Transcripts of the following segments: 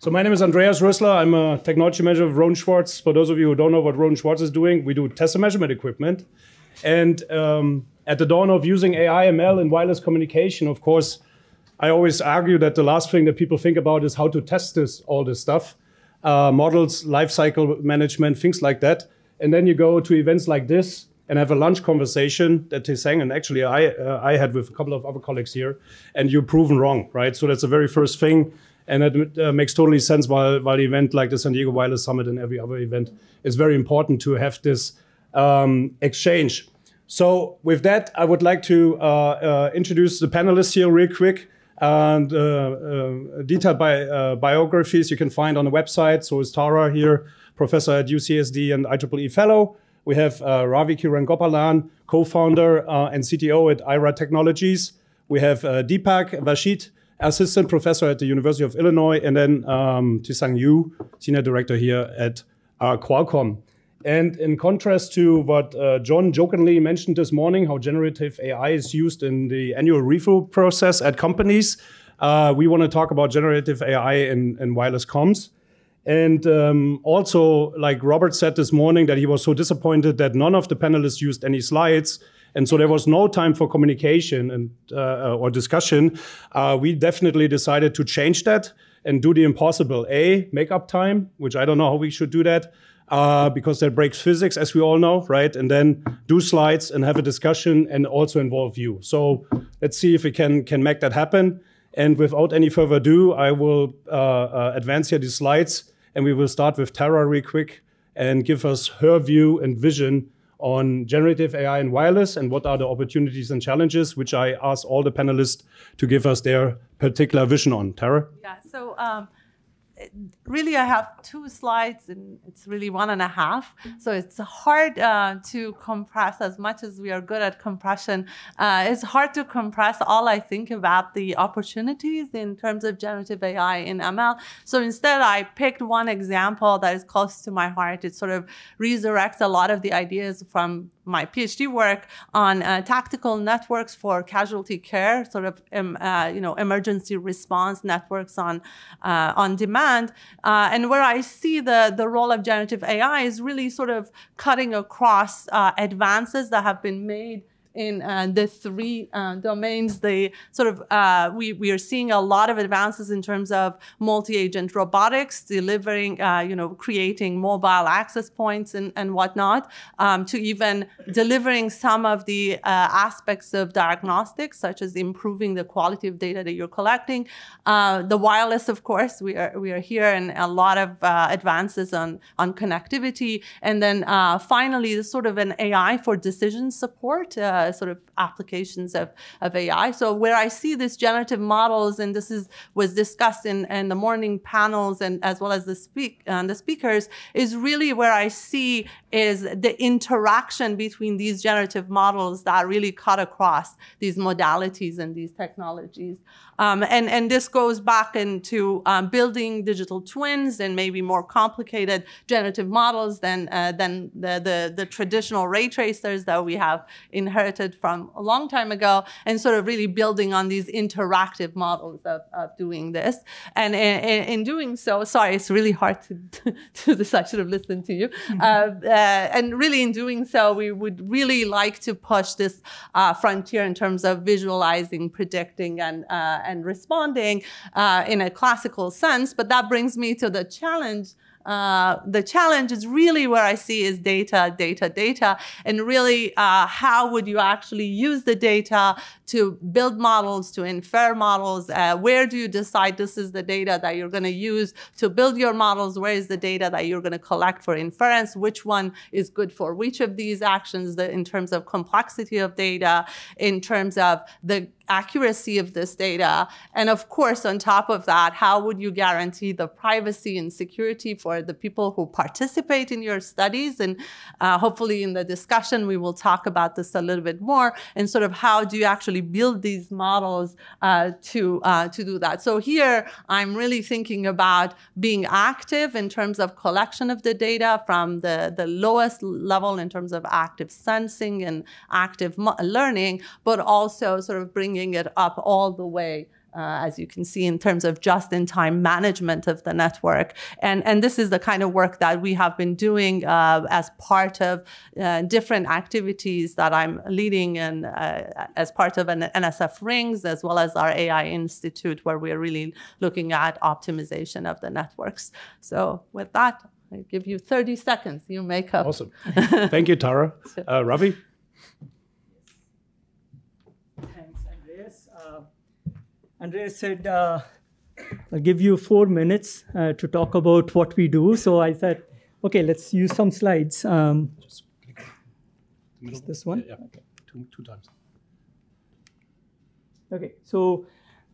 So my name is Andreas Rössler. I'm a technology manager of Rohn Schwarz. For those of you who don't know what Rohn Schwarz is doing, we do test and measurement equipment. And at the dawn of using AI, ML in wireless communication, of course, I always argue that the last thing that people think about is how to test all this stuff. Models, lifecycle management, things like that. And then you go to events like this and have a lunch conversation that Tseng and actually I had with a couple of other colleagues here, and you're proven wrong, right? So that's the very first thing. And it makes totally sense while the event like the San Diego Wireless Summit and every other event is very important to have this exchange. So with that, I would like to introduce the panelists here real quick. And detailed biographies you can find on the website. So is Tara here, professor at UCSD and IEEE fellow. We have Ravi Kiran Gopalan, co-founder and CTO at IRA Technologies. We have Deepak Vashit, assistant professor at the University of Illinois, and then Tsang Yu, senior director here at Qualcomm. And in contrast to what John jokingly mentioned this morning, how generative AI is used in the annual review process at companies, we want to talk about generative AI in wireless comms. And also, like Robert said this morning, that he was so disappointed that none of the panelists used any slides. And so there was no time for communication and or discussion. We definitely decided to change that and do the impossible. Make up time, which I don't know how we should do that, because that breaks physics, as we all know, right? And then do slides and have a discussion and also involve you. So let's see if we can make that happen. And without any further ado, I will advance here the slides, and we will start with Tara real quick and give us her view and vision on generative AI and wireless and what are the opportunities and challenges, which I ask all the panelists to give us their particular vision on. Tara? Yeah, so really I have 2 slides and it's really 1.5. So it's hard to compress as much as we are good at compression. It's hard to compress all I think about the opportunities in terms of generative AI in ML. So instead I picked one example that is close to my heart. It sort of resurrects a lot of the ideas from my PhD work on tactical networks for casualty care, sort of emergency response networks on demand. And where I see the role of generative AI is really sort of cutting across advances that have been made in the 3 domains. They sort of we are seeing a lot of advances in terms of multi-agent robotics, delivering, creating mobile access points and whatnot, to even delivering some of the aspects of diagnostics, such as improving the quality of data that you're collecting. The wireless, of course, we are here, and a lot of advances on connectivity, and then finally, the sort of an AI for decision support. Sort of applications of AI. So where I see these generative models, and this was discussed in the morning panels and as well as the speakers, is really where I see is the interaction between these generative models that really cut across these modalities and these technologies. And this goes back into building digital twins and maybe more complicated generative models than the traditional ray tracers that we have inherited from a long time ago, and sort of really building on these interactive models of doing this. And in doing so, sorry, it's really hard to decide, I should have listened to you. And really in doing so, we would really like to push this frontier in terms of visualizing, predicting, and responding in a classical sense. But that brings me to the challenge. The challenge is really where I see is data, and really how would you actually use the data to build models, to infer models? Where do you decide this is the data that you're going to use to build your models? Where is the data that you're going to collect for inference? Which one is good for which of these actions in terms of complexity of data, in terms of the accuracy of this data? And of course, on top of that, how would you guarantee the privacy and security for the people who participate in your studies? And hopefully in the discussion, we will talk about this a little bit more, and sort of how do you actually build these models to do that. So here, I'm really thinking about being active in terms of collection of the data from the lowest level in terms of active sensing and active learning, but also sort of bringing it up all the way as you can see, in terms of just-in-time management of the network. And this is the kind of work that we have been doing as part of different activities that I'm leading and as part of an NSF Rings, as well as our AI Institute, where we're really looking at optimization of the networks. So with that, I give you 30 seconds. You make up. Awesome. Thank you, Tara. Ravi? Thanks, Andreas. Andreas said, I'll give you 4 minutes to talk about what we do. So I said, OK, let's use some slides. Just click Is this one? Yeah, okay. Two times. OK, so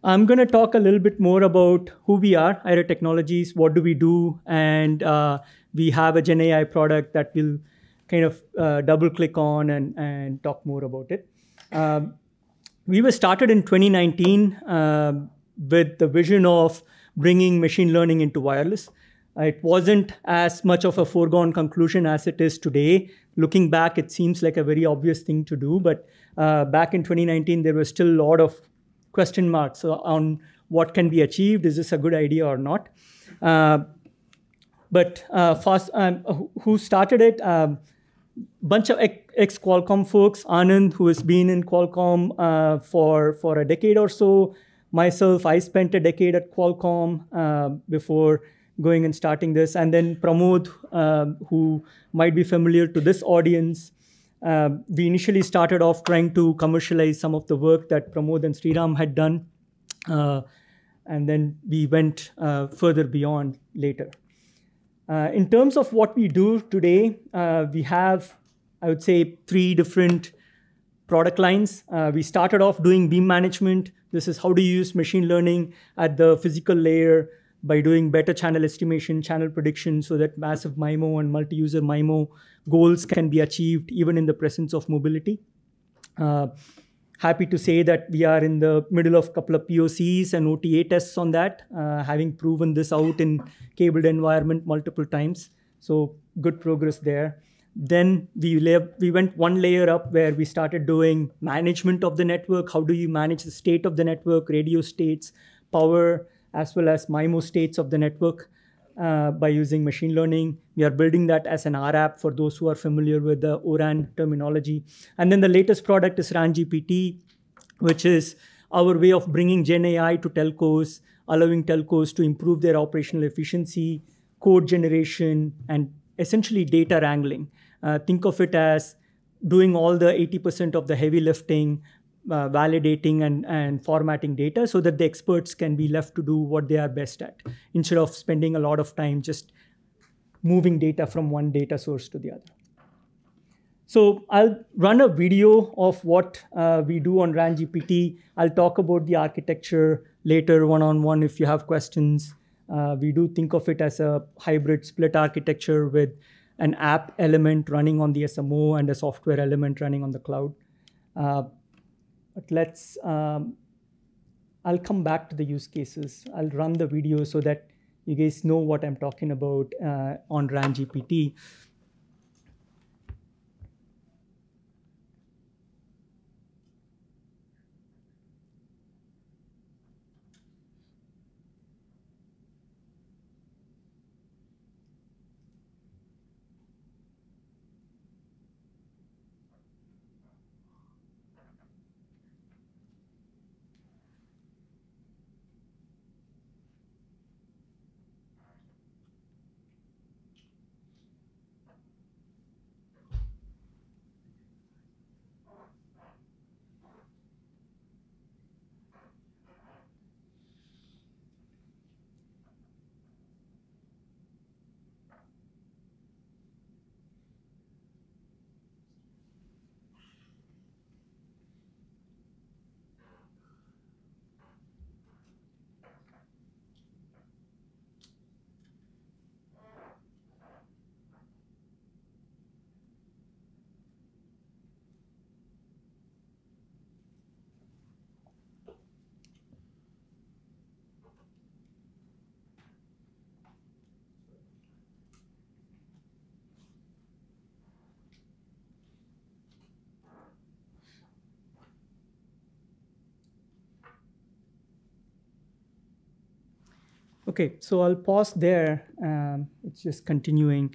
I'm going to talk a little bit more about who we are, IRA Technologies, what do we do, and we have a Gen AI product that we'll kind of double click on and talk more about it. We were started in 2019 with the vision of bringing machine learning into wireless. It wasn't as much of a foregone conclusion as it is today. Looking back, it seems like a very obvious thing to do. But back in 2019, there was still a lot of question marks on what can be achieved. Is this a good idea or not? But who started it? Bunch of ex-Qualcomm folks. Anand, who has been in Qualcomm for a decade or so. Myself, I spent a decade at Qualcomm before going and starting this. And then Pramod, who might be familiar to this audience. We initially started off trying to commercialize some of the work that Pramod and Sriram had done. And then we went further beyond later. In terms of what we do today, we have, I would say, 3 different product lines. We started off doing beam management. This is how to use machine learning at the physical layer by doing better channel estimation, channel prediction, so that massive MIMO and multi-user MIMO goals can be achieved even in the presence of mobility. Happy to say that we are in the middle of a couple of POCs and OTA tests on that, having proven this out in cabled environment multiple times. So good progress there. Then we went one layer up where we started doing management of the network. How do you manage the state of the network, radio states, power, as well as MIMO states of the network by using machine learning. We are building that as an RApp for those who are familiar with the ORAN terminology. And then the latest product is RAN GPT, which is our way of bringing Gen AI to telcos, allowing telcos to improve their operational efficiency, code generation, and essentially data wrangling. Think of it as doing all the 80% of the heavy lifting, validating and formatting data so that the experts can be left to do what they are best at, instead of spending a lot of time just moving data from one data source to the other. So I'll run a video of what we do on RAN GPT. I'll talk about the architecture later one-on-one if you have questions. We do think of it as a hybrid split architecture with an app element running on the SMO and a software element running on the cloud. But let's, I'll come back to the use cases. I'll run the video so that you guys know what I'm talking about on RAN GPT. Okay, so I'll pause there. It's just continuing.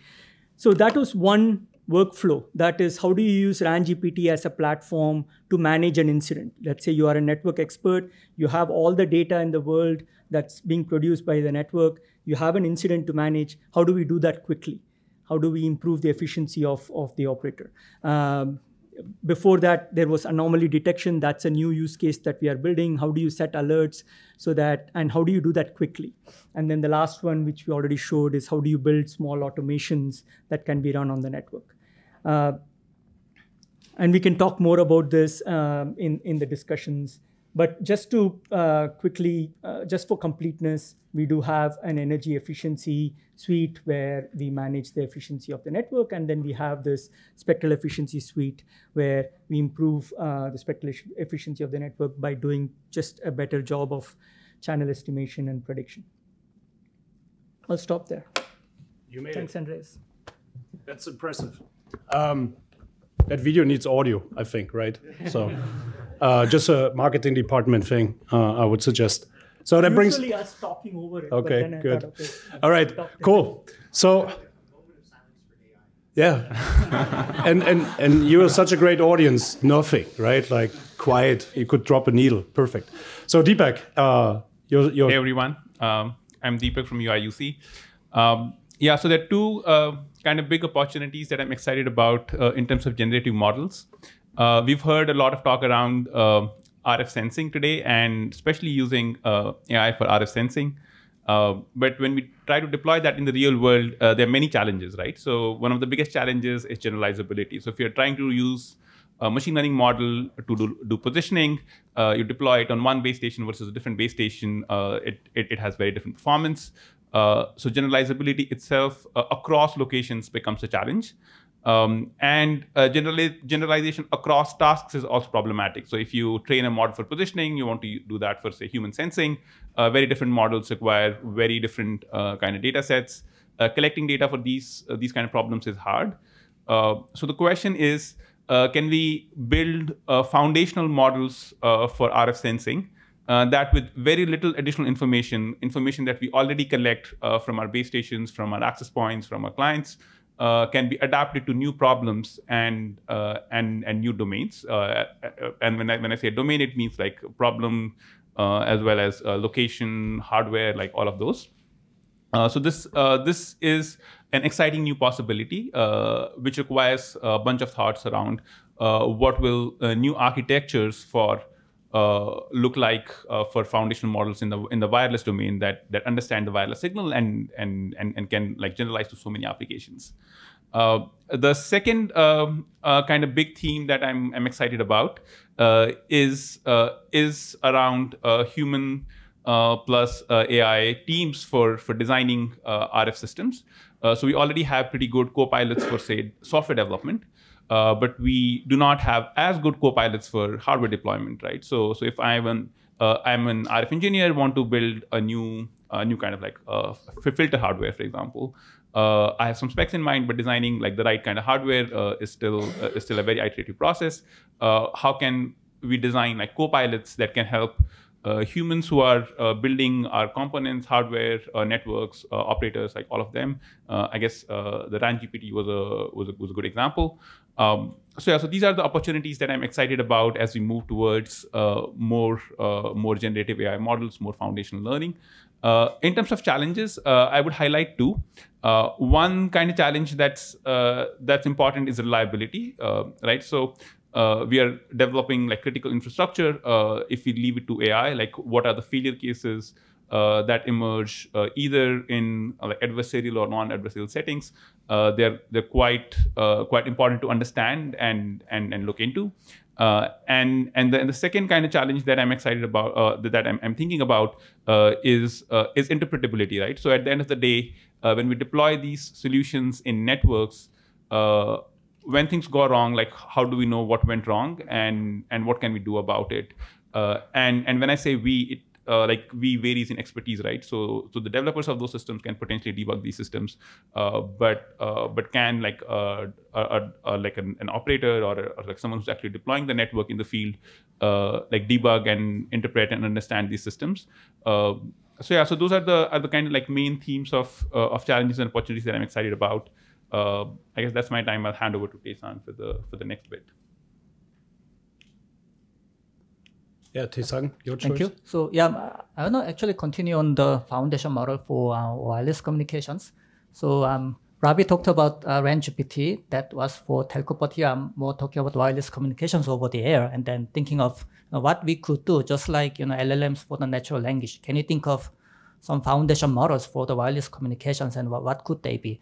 So that was one workflow. That is, how do you use RAN-GPT as a platform to manage an incident? Let's say you are a network expert. You have all the data in the world that's being produced by the network. You have an incident to manage. How do we do that quickly? How do we improve the efficiency of the operator? Before that, there was anomaly detection. That's a new use case that we are building. How do you set alerts so that, and how do you do that quickly? And then the last one, which we already showed, is how do you build small automations that can be run on the network? And we can talk more about this in the discussions. But just to quickly, just for completeness, we do have an energy efficiency suite where we manage the efficiency of the network. And then we have this spectral efficiency suite where we improve the spectral efficiency of the network by doing just a better job of channel estimation and prediction. I'll stop there. You made Thanks, it. Andreas. That's impressive. That video needs audio, I think, right? So just a marketing department thing, I would suggest. So that brings... Usually us talking over it. Okay, but then good. I thought, okay, All right, cool. So... Yeah. and you are such a great audience. Nothing, right? Like quiet. You could drop a needle. Perfect. So Deepak, Hey everyone. I'm Deepak from UIUC. Yeah, so there are two kind of big opportunities that I'm excited about in terms of generative models. We've heard a lot of talk around RF sensing today, and especially using AI for RF sensing. But when we try to deploy that in the real world, there are many challenges, right? So one of the biggest challenges is generalizability. So if you're trying to use a machine learning model to do positioning, you deploy it on one base station versus a different base station, it has very different performance. So generalizability itself across locations becomes a challenge. And generalization across tasks is also problematic. So if you train a model for positioning, you want to do that for, say, human sensing. Very different models require very different kind of data sets. Collecting data for these kind of problems is hard. So the question is, can we build foundational models for RF sensing that with very little additional information that we already collect from our base stations, from our access points, from our clients, can be adapted to new problems and new domains. And when I say domain, it means like problem as well as location, hardware, like all of those. So this is an exciting new possibility, which requires a bunch of thoughts around what will new architectures for look like for foundational models in the wireless domain that understand the wireless signal and can like generalize to so many applications. The second kind of big theme that I'm excited about is around human plus AI teams for designing RF systems. So we already have pretty good co-pilots for, say, software development. But we do not have as good co-pilots for hardware deployment, right? So if I'm an RF engineer, want to build a new kind of like filter hardware, for example. I have some specs in mind, but designing like the right kind of hardware is still a very iterative process. How can we design like co-pilots that can help humans who are building our components, hardware, networks, operators, like all of them? I guess the RAN-GPT was a good example. So these are the opportunities that I'm excited about as we move towards more generative AI models, more foundational learning. In terms of challenges, I would highlight two. One kind of challenge that's important is reliability, right? So we are developing like critical infrastructure. If we leave it to AI, like what are the failure cases that emerge either in like adversarial or non-adversarial settings? They're quite important to understand and look into. And the second kind of challenge that I'm excited about, that I'm thinking about, is interpretability, right? So at the end of the day, when we deploy these solutions in networks, when things go wrong, like how do we know what went wrong and what can we do about it? And when I say we, like we varies in expertise, right? So the developers of those systems can potentially debug these systems, but can like like an operator or like someone who's actually deploying the network in the field, like debug and interpret and understand these systems. So those are the kind of like main themes of challenges and opportunities that I'm excited about. I guess that's my time. I'll hand over to Tae-san for the next bit. Yeah, Tae-san, your choice. Thank you. So yeah, I want to actually continue on the foundation model for wireless communications. So Ravi talked about RAN GPT. That was for telco, but here I'm more talking about wireless communications over the air, and then thinking of what we could do, just like LLMs for the natural language. Can you think of some foundation models for the wireless communications, and what could they be?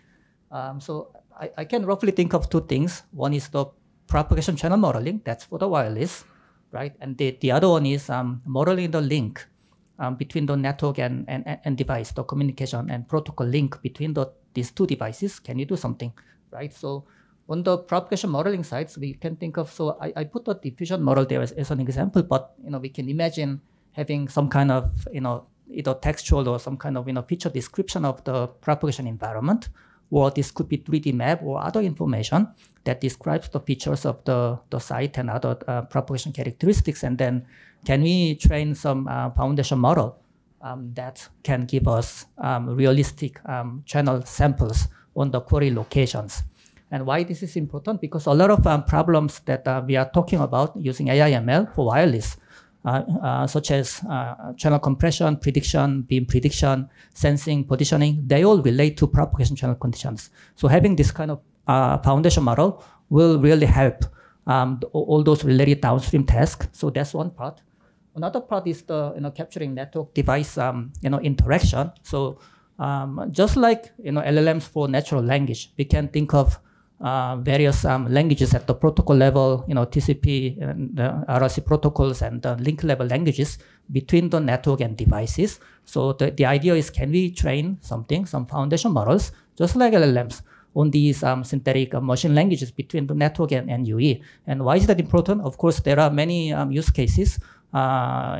So I can roughly think of two things. One is the propagation channel modeling. That's for the wireless, right? And the other one is modeling the link between the network and device, the communication and protocol link between these two devices. Can you do something, right? So on the propagation modeling sides, we can think of, so I put the diffusion model there as an example, but we can imagine having some kind of either textual or some kind of feature description of the propagation environment, or this could be 3D map or other information that describes the features of the site and other propagation characteristics. And then can we train some foundation model that can give us realistic channel samples on the query locations? And why this is important? Because a lot of problems that we are talking about using AI/ML for wireless, such as channel compression, prediction, beam prediction, sensing, positioning, they all relate to propagation channel conditions. So having this kind of foundation model will really help all those related downstream tasks. So that's one part. Another part is the capturing network device interaction. So just like LLMs for natural language, we can think of various languages at the protocol level, TCP and RRC protocols, and the link level languages between the network and devices. So the idea is, can we train some foundation models, just like LLMs, on these synthetic machine languages between the network and UE? And why is that important? Of course, there are many use cases,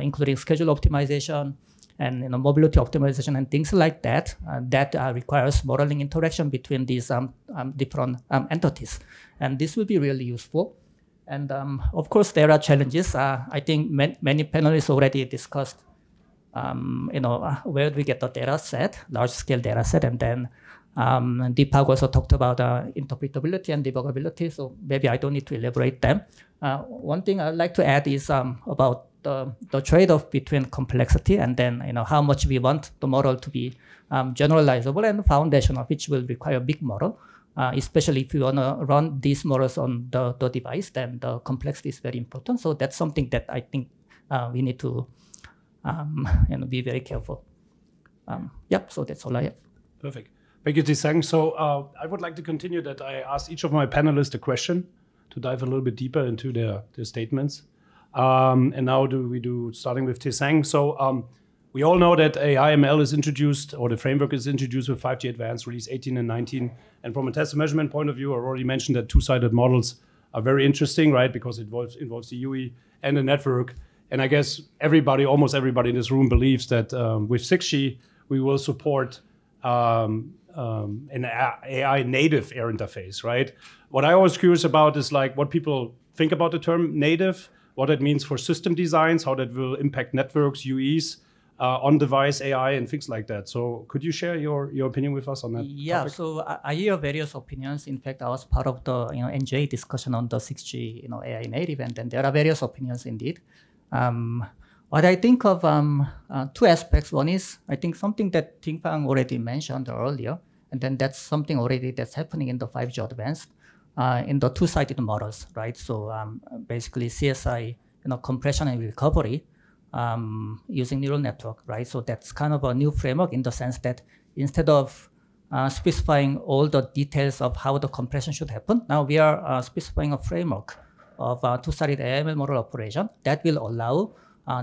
including schedule optimization and mobility optimization and things like that, that requires modeling interaction between these different entities. And this will be really useful. And of course, there are challenges. I think many panelists already discussed, where do we get the data set, large scale data set, and then Deepak also talked about interpretability and debuggability, so maybe I don't need to elaborate them. One thing I'd like to add is about the trade-off between complexity and then how much we want the model to be generalizable and foundational, which will require a big model. Especially if you want to run these models on the device, then the complexity is very important. So that's something that I think we need to be very careful. Yep, so that's all I have. Perfect. Thank you, Tae-sang. So I would like to continue that I asked each of my panelists a question to dive a little bit deeper into their statements. And now starting with Tae-sang. So we all know that AI/ML is introduced, or the framework is introduced with 5G Advanced Release 18 and 19. And from a test and measurement point of view, I already mentioned that two-sided models are very interesting, right? Because it involves the UE and the network. And I guess almost everybody in this room believes that with 6G, we will support an AI native air interface, right? What I was curious about is like what people think about the term native, what it means for system designs, how that will impact networks, UEs, on-device AI, and things like that. So could you share your opinion with us on that topic? So I hear various opinions. In fact, I was part of the NJ discussion on the 6G AI native, and then there are various opinions indeed. What I think of two aspects. One is, I think something that Ting-Fang already mentioned earlier, and then that's something already that's happening in the 5G Advanced, in the two-sided models, right? So basically CSI, compression and recovery using neural network, right? So that's kind of a new framework in the sense that instead of specifying all the details of how the compression should happen, now we are specifying a framework of two-sided AML model operation that will allow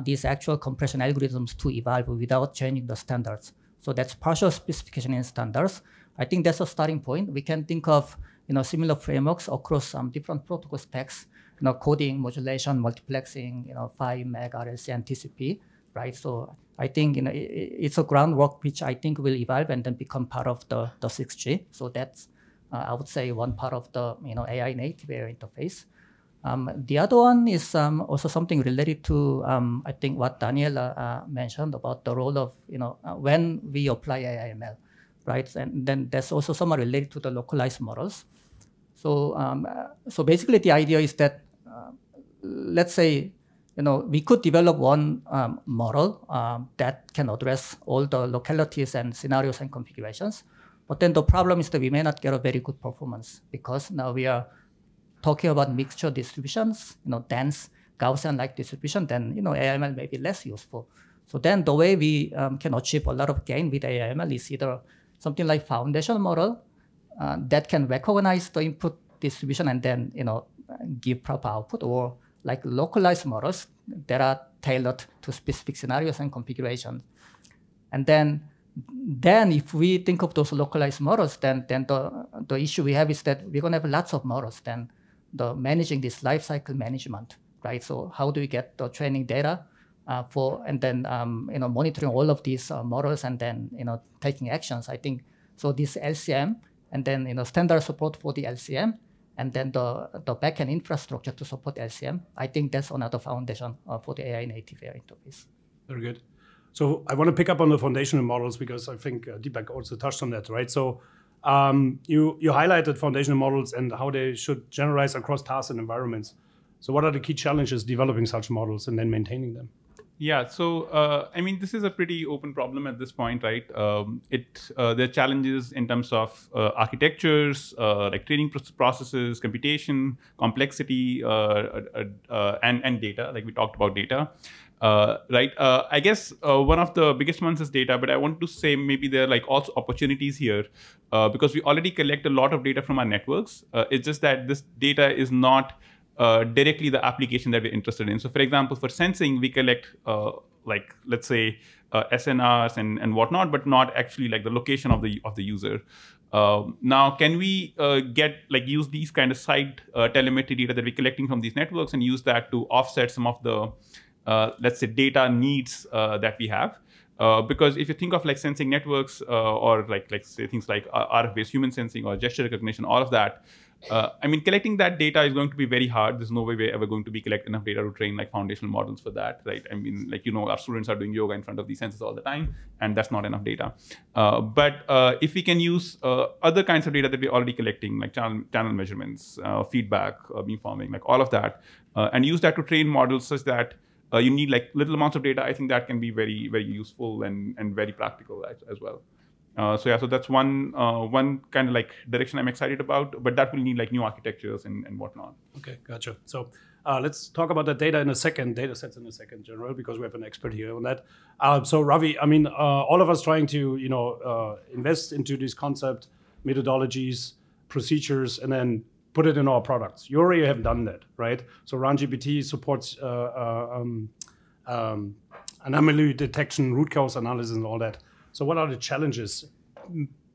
these actual compression algorithms to evolve without changing the standards. So that's partial specification in standards. I think that's a starting point. We can think of similar frameworks across some different protocol stacks, coding, modulation, multiplexing, 5 meg RLC and TCP, right? So I think it's a groundwork which I think will evolve and then become part of the 6G. So that's I would say one part of the AI native air interface. The other one is also something related to I think what Daniel mentioned about the role of when we apply AI/ML, right? And then there's also some related to the localized models. So basically the idea is that let's say we could develop one model that can address all the localities and scenarios and configurations, but then the problem is that we may not get a very good performance because now we are talking about mixture distributions, dense Gaussian-like distribution, then AI/ML may be less useful. So then the way we can achieve a lot of gain with AI/ML is either something like foundation model that can recognize the input distribution and then give proper output, or like localized models that are tailored to specific scenarios and configurations. And then if we think of those localized models, then the issue we have is that we're going to have lots of models. Then the managing this lifecycle management, right? So how do we get the training data and then monitoring all of these models and then taking actions? I think so. This LCM and then standard support for the LCM and then the backend infrastructure to support LCM. I think that's another foundation for the AI native AI interface. Very good. So I want to pick up on the foundational models because I think Deepak also touched on that, right? So you highlighted foundational models and how they should generalize across tasks and environments. So what are the key challenges developing such models and then maintaining them? Yeah, so I mean, this is a pretty open problem at this point, right? There are challenges in terms of architectures, like training processes, computation, complexity, and data. Like we talked about data, right? I guess one of the biggest ones is data, but I want to say maybe there are like also opportunities here because we already collect a lot of data from our networks. It's just that this data is not directly the application that we're interested in. So for example, for sensing, we collect like, let's say, SNRs and whatnot, but not actually like the location of the user. Now, can we use these kind of side telemetry data that we're collecting from these networks and use that to offset some of the, let's say, data needs that we have? Because if you think of like sensing networks or like say things like RF-based human sensing or gesture recognition, all of that, I mean, collecting that data is going to be very hard. There's no way we're ever going to be collecting enough data to train like foundational models for that, right? I mean, like, our students are doing yoga in front of these sensors all the time, and that's not enough data. But if we can use other kinds of data that we're already collecting, like channel measurements, feedback, beamforming, like all of that, and use that to train models such that you need like little amounts of data, I think that can be very, very useful and very practical as well. So yeah, so that's one kind of like direction I'm excited about, but that will need like new architectures and whatnot. Okay, gotcha. So let's talk about the data in a second, data sets in a second, General, because we have an expert here on that. So Ravi, I mean, all of us trying to invest into these concept methodologies, procedures, and then put it in our products. You already have done that, right? So RunGPT supports anomaly detection, root cause analysis, and all that. So what are the challenges?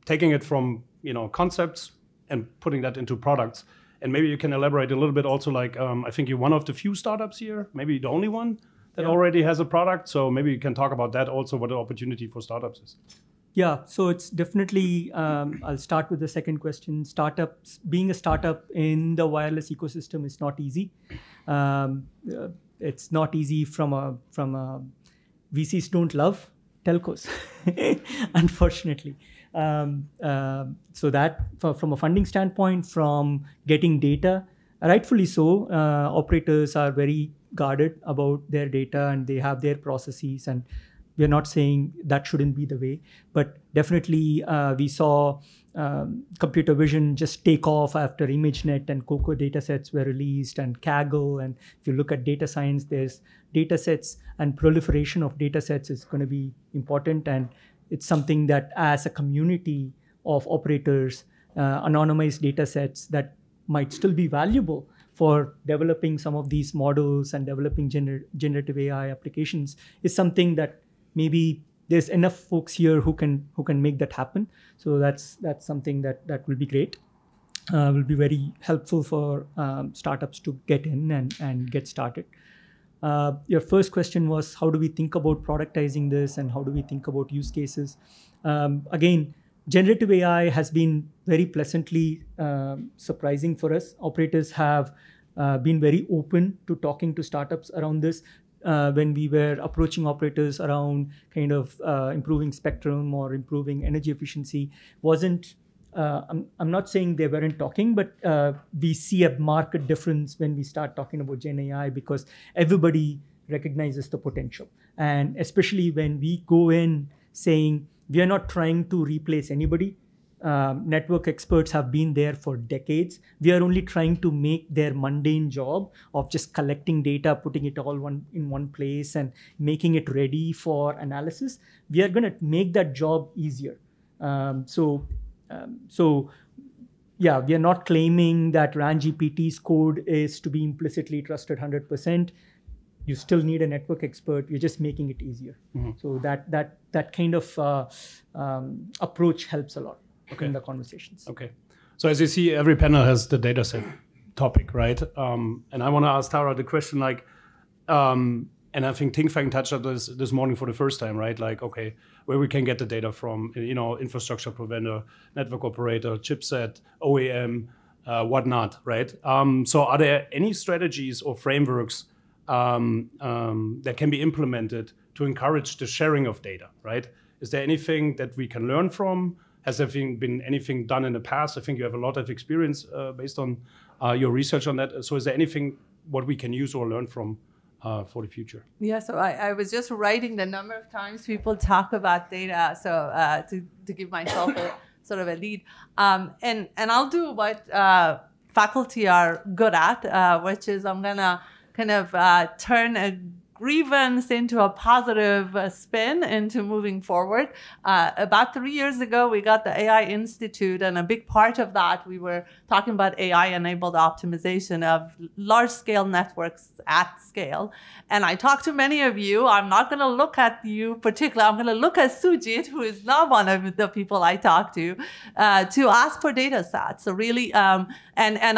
Taking it from concepts and putting that into products. And maybe you can elaborate a little bit also, like, I think you're one of the few startups here, maybe the only one that already has a product. So maybe you can talk about that also, what the opportunity for startups is. Yeah, so it's definitely, I'll start with the second question. Being a startup in the wireless ecosystem is not easy. It's not easy from VCs don't love telcos, unfortunately. So that from a funding standpoint, from getting data, rightfully so, operators are very guarded about their data and they have their processes, and we're not saying that shouldn't be the way, but definitely we saw computer vision just take off after ImageNet and COCO datasets were released, and Kaggle. And if you look at data science, there's datasets, and proliferation of datasets is going to be important. And it's something that as a community of operators, anonymized datasets that might still be valuable for developing some of these models and developing generative AI applications is something that maybe there's enough folks here who can make that happen. So that's something that will be great. Will be very helpful for startups to get in and get started. Your first question was, how do we think about productizing this and how do we think about use cases? Again, generative AI has been very pleasantly surprising for us. Operators have been very open to talking to startups around this. When we were approaching operators around kind of improving spectrum or improving energy efficiency, wasn't I'm not saying they weren't talking, but we see a marked difference when we start talking about Gen AI, because everybody recognizes the potential. And especially when we go in saying we are not trying to replace anybody. Network experts have been there for decades. We are only trying to make their mundane job of just collecting data, putting it all in one place and making it ready for analysis. We are going to make that job easier. So yeah, we are not claiming that RAN-GPT's code is to be implicitly trusted 100%. You still need a network expert. You're just making it easier. Mm-hmm. So that kind of approach helps a lot in the conversations. Okay. So as you see, every panel has the data set topic, right? And I want to ask Tara the question, like, and I think Ting-Fang touched on this morning for the first time, right? Like, okay, where we can get the data from, infrastructure provider, network operator, chipset, OEM, whatnot, right? So are there any strategies or frameworks that can be implemented to encourage the sharing of data, right? Is there anything that we can learn from? Has there been anything done in the past? I think you have a lot of experience based on your research on that. So is there anything what we can use or learn from for the future? Yeah, so I was just writing the number of times people talk about data, so to give myself a sort of a lead. And I'll do what faculty are good at, which is I'm going to kind of turn a grievance into a positive spin into moving forward. About 3 years ago, we got the AI Institute, and a big part of that, we were talking about AI-enabled optimization of large-scale networks at scale. And I talked to many of you. I'm not going to look at you particularly. I'm going to look at Sujit, who is not one of the people I talked to ask for data sets. So really, and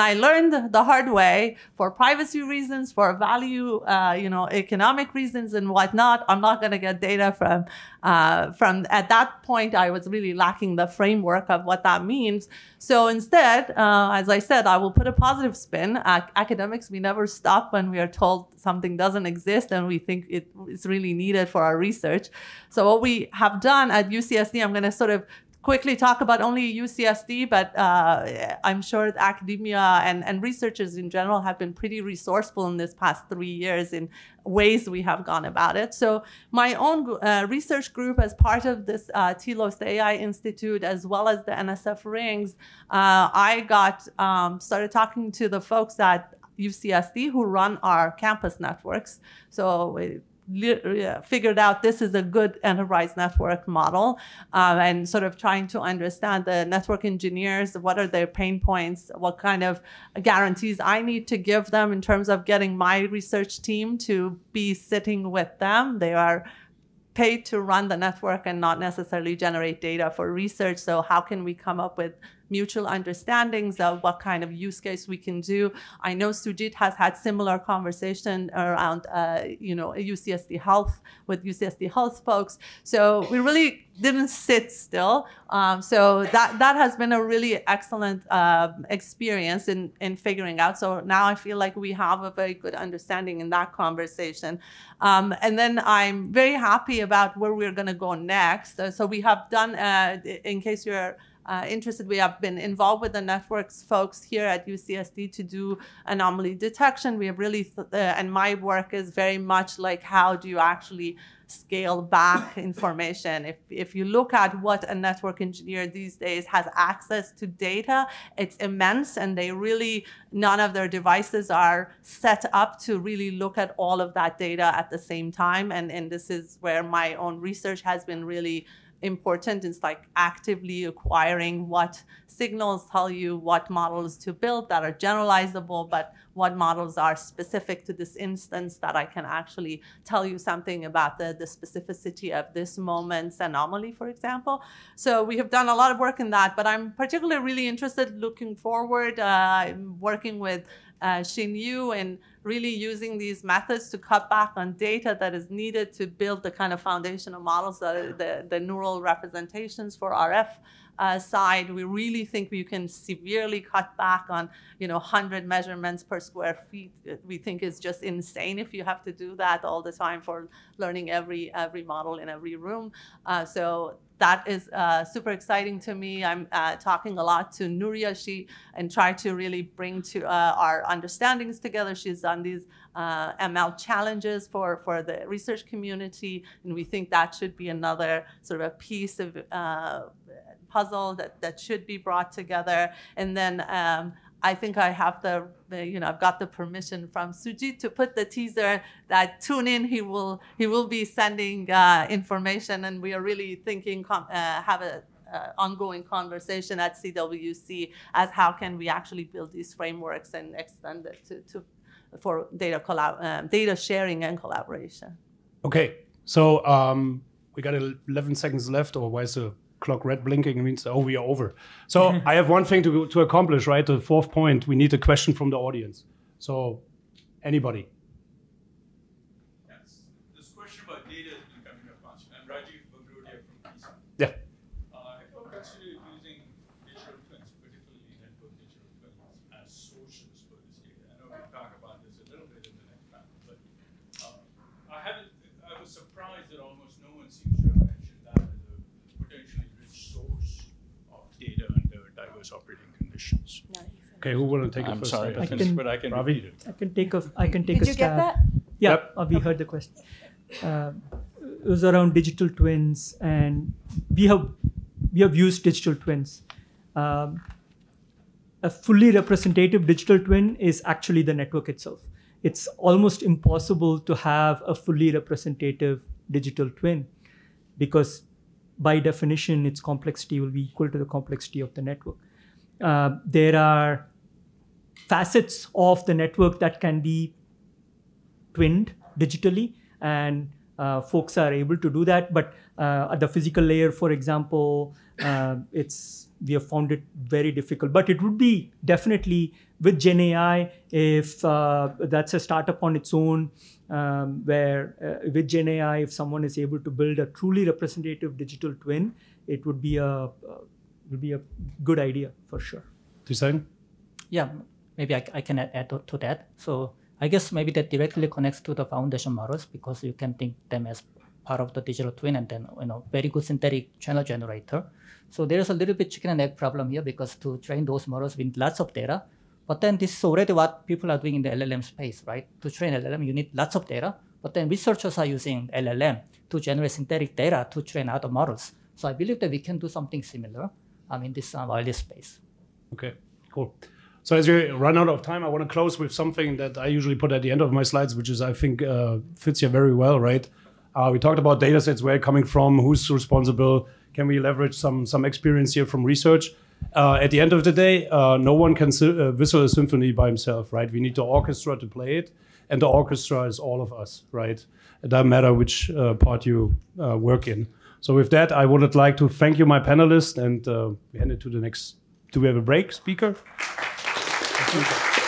I learned the hard way, for privacy reasons, for value, economic reasons and whatnot, I'm not going to get data from at that point, I was really lacking the framework of what that means. So instead, as I said, I will put a positive spin. Academics, we never stop when we are told something doesn't exist and we think it's really needed for our research. So what we have done at UCSD, I'm going to sort of quickly talk about only UCSD, but I'm sure academia and researchers in general have been pretty resourceful in this past 3 years in ways we have gone about it. So my own research group, as part of this TLOS, the AI Institute, as well as the NSF Rings, I started talking to the folks at UCSD who run our campus networks. So figured out this is a good enterprise network model, and sort of trying to understand the network engineers, what are their pain points, what kind of guarantees I need to give them in terms of getting my research team to be sitting with them. They are paid to run the network and not necessarily generate data for research. So how can we come up with mutual understandings of what kind of use case we can do? I know Sujit has had similar conversation around, UCSD Health with UCSD Health folks. So we really didn't sit still. So that has been a really excellent experience in figuring out. So now I feel like we have a very good understanding in that conversation. And then I'm very happy about where we're going to go next. So we have done, in case you're interested, we have been involved with the networks folks here at UCSD to do anomaly detection. We have really, and my work is very much like, how do you actually scale back information? If you look at what a network engineer these days has access to data, it's immense, and none of their devices are set up to really look at all of that data at the same time. And this is where my own research has been really important. It's like actively acquiring what signals tell you what models to build that are generalizable, but what models are specific to this instance that I can actually tell you something about the specificity of this moment's anomaly, for example. So we have done a lot of work in that, but I'm particularly really interested looking forward, working with Xin Yu and really using these methods to cut back on data that is needed to build the kind of foundational models, that the neural representations for RF side, we really think we can severely cut back on 100 measurements per square feet. We think is just insane if you have to do that all the time for learning every model in every room. So that is super exciting to me. I'm talking a lot to Nuria, and try to really bring to our understandings together. She's done these ML challenges for the research community, and we think that should be another sort of a piece of puzzle that should be brought together. And then I think I have I've got the permission from Sujit to put the teaser that tune in. He will be sending information, and we are really thinking have a ongoing conversation at CWC as how can we actually build these frameworks and extend it for data sharing and collaboration. Okay, so we got 11 seconds left, or why is the clock red blinking? It means, oh, we are over. So I have one thing to accomplish, right? The fourth point, we need a question from the audience. So anybody? Yes, this question about data has been coming up once. I'm Rajiv Bagrodia from PISA. Yeah. If you're considering using digital twins, particularly network digital twins, as sources for this data, I know we'll talk about this a little bit in the next round, but I was surprised that almost no one seems to have mentioned that as a potentially rich source of data under diverse operating conditions. Okay, who will take it first? Sorry, but I can repeat it. I can take a stab. Did you get that? Yeah, we heard the question. It was around digital twins, and we have used digital twins. A fully representative digital twin is actually the network itself. It's almost impossible to have a fully representative digital twin because by definition, its complexity will be equal to the complexity of the network. There are facets of the network that can be twinned digitally, and folks are able to do that. But at the physical layer, for example, we have found it very difficult. But it would be definitely with Gen AI, if that's a startup on its own, where with Gen AI, if someone is able to build a truly representative digital twin, it would be a good idea for sure. Hussein? Yeah, maybe I can add to that. So I guess maybe that directly connects to the foundation models because you can think them as part of the digital twin and then very good synthetic channel generator. So there is a little bit chicken and egg problem here because to train those models with lots of data, but then this is already what people are doing in the LLM space, right? To train LLM, you need lots of data, but then researchers are using LLM to generate synthetic data to train other models. So I believe that we can do something similar in this wireless space. Okay, cool. So as we run out of time, I want to close with something that I usually put at the end of my slides, which is I think fits here very well, right? We talked about data sets, where coming from, who's responsible, can we leverage some experience here from research? At the end of the day, no one can whistle a symphony by himself, right? We need the orchestra to play it, and the orchestra is all of us, right? It doesn't matter which part you work in. So with that, I would like to thank you, my panelists, and we hand it to the next. Do we have a break, speaker? Thank you.